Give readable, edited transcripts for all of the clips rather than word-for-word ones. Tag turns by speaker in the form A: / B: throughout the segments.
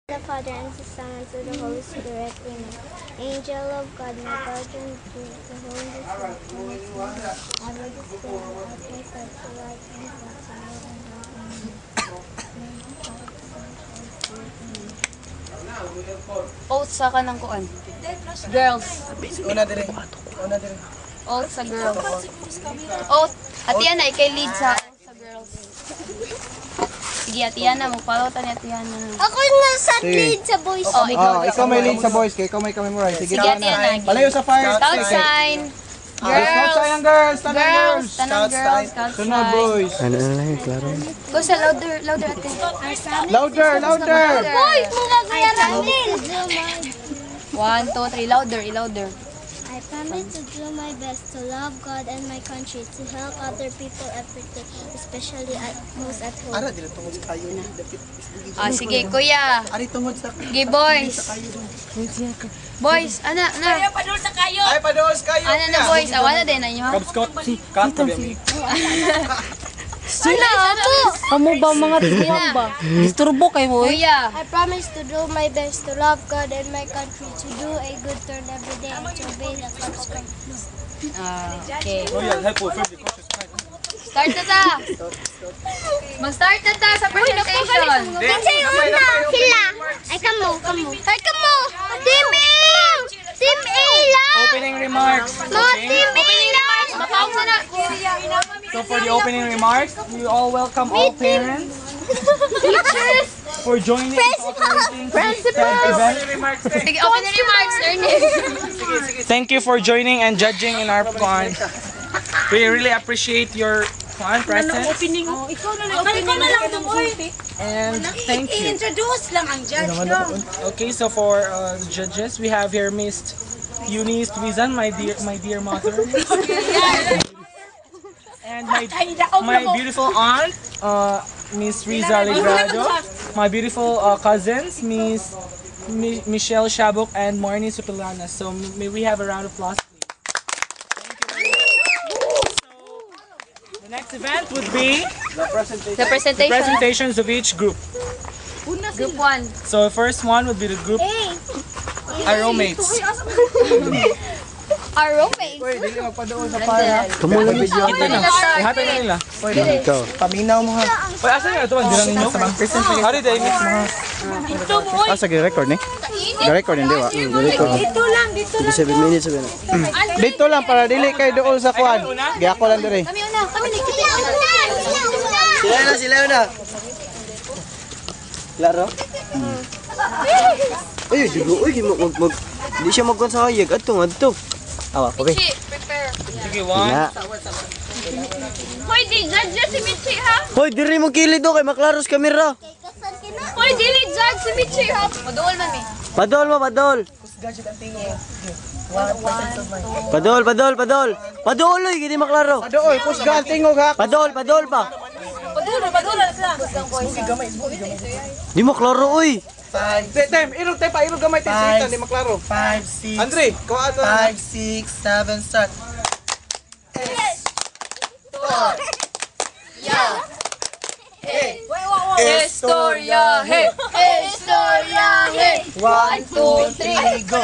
A: The Father and the Son and to the Holy Spirit. Amen. Angel of God, my guardian, to the Holy Spirit, I will display my myself to light and
B: Oath sa kanang kuan. Girls.
C: Una dire.
B: Oath sa girls. Oath. Atiana, ikay lead sa oath sa girls. Sige, Atiana, magpalota ni Atiana.
A: Ako na sa lead sa boys.
B: Oh,
C: Ikaw may lead sa boys, kay ikaw may memorize. Sige,
B: Sige, Atiana.
C: palayo sa fire.
B: Scout sign.
C: Scout
B: Girls.
C: sign, girls. Tanang
B: Girls.
C: girls.
B: Tanang girls. Scout
C: Sunod,
B: sign.
C: boys.
D: Ano na lang yung klaro?
B: Go sa louder, louder ate.
C: Louder, louder.
A: Boy, mga kaya natin.
B: 1, 2, 3, louder, louder.
A: I promise to do my best to love God and my country, to help other people every day, especially most at home.
C: Ara, dili tungod sa kayo na.
B: Ah, sige, kuya.
C: Ari tungod sa
B: Sige, boys. Boys, ana, na.
C: Ay, padoos kayo.
B: Ana na, boys. Awana din na inyo.
C: Scott, cut tabi.
B: Sila, ano?
E: Kamu ba mga tiguan ba? Disturbo kayo mo eh.
B: Kuya.
A: I promise to do my best to love God and my country, to do a good turn every day, and to obey the God's commands.
B: Okay.
C: Oh yeah, help first.
B: Start na ta. Mag-start na ta sa presentation.
A: Kinsay una? Sila. Ay, kamo. Ay, kamo. Team A! Team A lang!
C: Opening remarks.
A: Mga Team A lang!
B: Mapausa na.
C: So for the opening remarks, we all welcome all parents, teachers, for joining and cooperating to this event.
B: Sige, open the remarks, Ernest.
F: Thank you for joining and judging in our plan. We really appreciate your presence and thank you.
E: I-introduce lang ang judge no?
F: Okay, so for the judges, we have here Miss Eunice Tuizan, my dear mother, and my beautiful aunt, Miss Riza Ligrado, my beautiful cousins, Miss Michelle Shabok and Marnie Supilana. So may we have a round of applause, please. The next event would be
B: The
F: the
B: presentation.
F: presentations of each group.
B: Group 1.
F: So the first one would be the group our roommates.
B: Our roommates.
C: Uy, dili magpadoon sa fire.
D: Tumulong video.
F: Kita na. Ihatay na nila.
D: Ikaw.
C: Paminaw mo ha.
F: Uy, asa nga ito? Hindi lang ninyo. Hari tayo, Miss Mga.
D: Sa record ni? Record hindi ba? Record.
E: Dito lang, dito lang.
D: 7 minutes sabi na.
C: Dito lang para dili kay doon sa kwan. Giako lang dire.
B: Kami una. Kami ni
D: Sila na. Klaro? Ay, dugo. Uy, di siya magkuhan sa hayag. Adto. Awa, okay.
B: Michi, prepare.
F: Sige, one.
D: Na.
B: Hoy, di judge si Michi ha.
D: Hoy, diri mo kilid do kay maklaros kamera.
B: Hoy, dili judge si Michi ha. Maduol man mi.
D: Padol. Padol, oy, gini maklaro.
C: Padool, kusgan tingog ha.
D: Padol pa. Di mo klaro, oy.
C: Tem, irog tay pa, irog gamay tay sita di maklaro.
G: 5, 6,
C: Andre, ko ato.
G: 5, 6, 7, start.
B: Historia, hey! Historia, hey! 1, 2, 3,
G: go!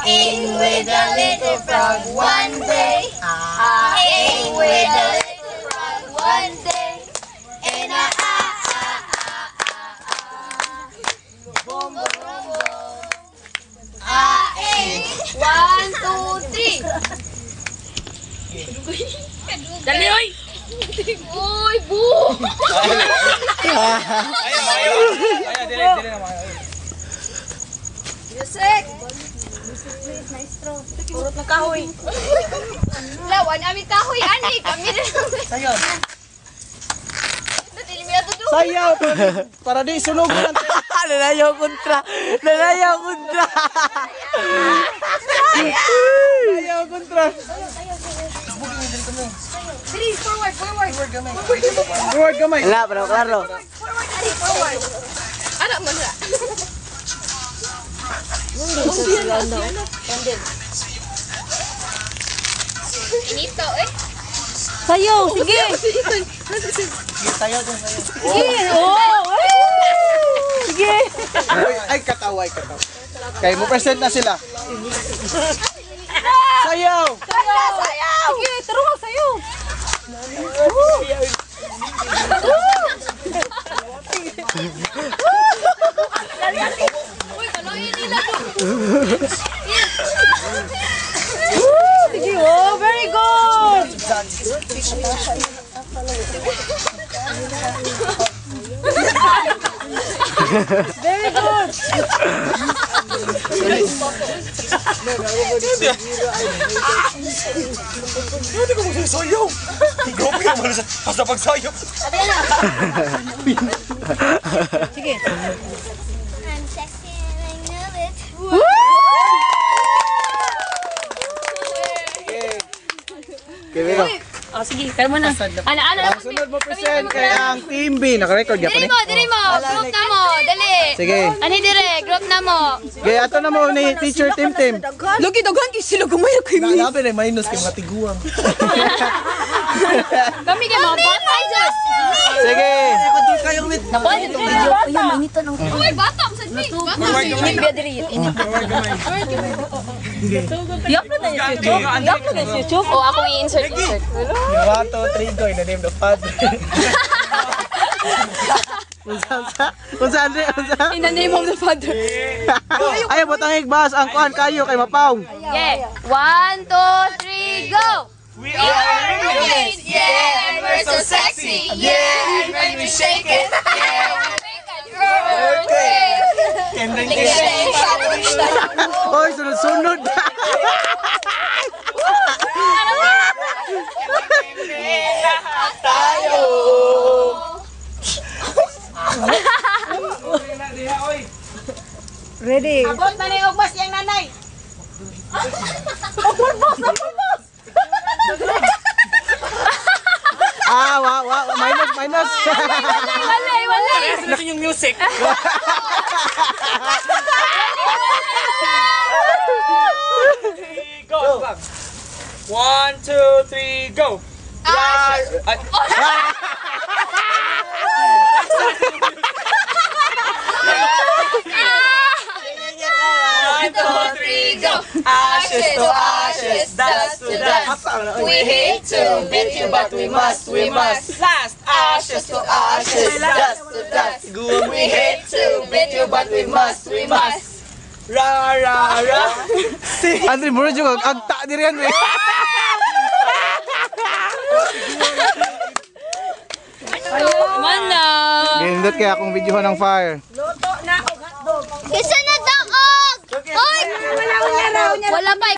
A: Aing with a little frog one day. Aing with a little frog one day. And boom, boom, boom. Aing. 1, 2, 3.
B: Dali, oy! Uy, boo!
F: Ayaw, dili naman.
B: Music! Purot ng kahoy. Lawan, aming kahoy, ani! Kami na lang.
G: Sayon.
B: Dili mo yan tutuwa.
C: Sayaw para di sunog lang.
D: Nanayaw kontra.
C: Sayaw kontra.
B: Dili, forward.
C: Forward gamay.
D: Wala, pero klaro.
B: Anak mo na. Inito, eh.
E: Sayo, sige.
G: Sige, tayo dun, sayo.
E: Sige. Oh. Sige.
G: Ay, katawa. Okay, mo present na sila. Sayaw!
E: Sige, tarungan sa'yo. Sige, oh, very good. Very good.
G: Hindi ko magsasayaw. Grabe ka mo basta pagsayaw.
E: Sige.
A: I'm sexy and I know it.
B: Oh, sige, kayo muna. Ana.
G: Sunod mo present kay ang Team B. Naka-record ya pa ni?
B: Dili mo. Group na mo. Dali.
G: Sige.
B: Ani dire, group na mo.
G: Sige, ato na mo ni Teacher Tim.
E: Lagi daghan kay sila gamay kay mi.
G: Grabe na minus kay mga tiguang.
B: Kami kay mga bata just.
G: Sige.
B: Nakuha dito video. Ay, manitan ang. Uy, bata sa ni. Init ba diri? Init.
E: Yak na tayo sa YouTube. Yak na tayo sa YouTube.
B: Oh, ako i-insert.
G: 1, 2, 3, go. In the name of the Father. Unsa Andre?
B: In the name of the Father.
G: Ay, butang igbas ang kuan kayo kay Mapaw.
B: Yeah. 1, 2, 3, go! We are roommates, yeah, and we're so sexy, yeah, and when we shake it, yeah, we make an earthquake.
G: Oy, sunod-sunod.
F: Tayo!
E: Ready.
H: Abot na ni Ogbas yung nanay.
G: Minus.
B: Wala.
F: Nakin yung music. Go. 1, 2, 3, go. Ashes to ashes, dust to dust. We hate to beat you, but we must. Last, ashes to ashes, dust to dust. We hate to beat you, but we must. Ra.
G: Andre, mura juga agta diri yan.
B: Mana?
G: Ginindot kaya akong videohan ng fire.
A: Kisa na daog! Hoy!
B: Wala pa.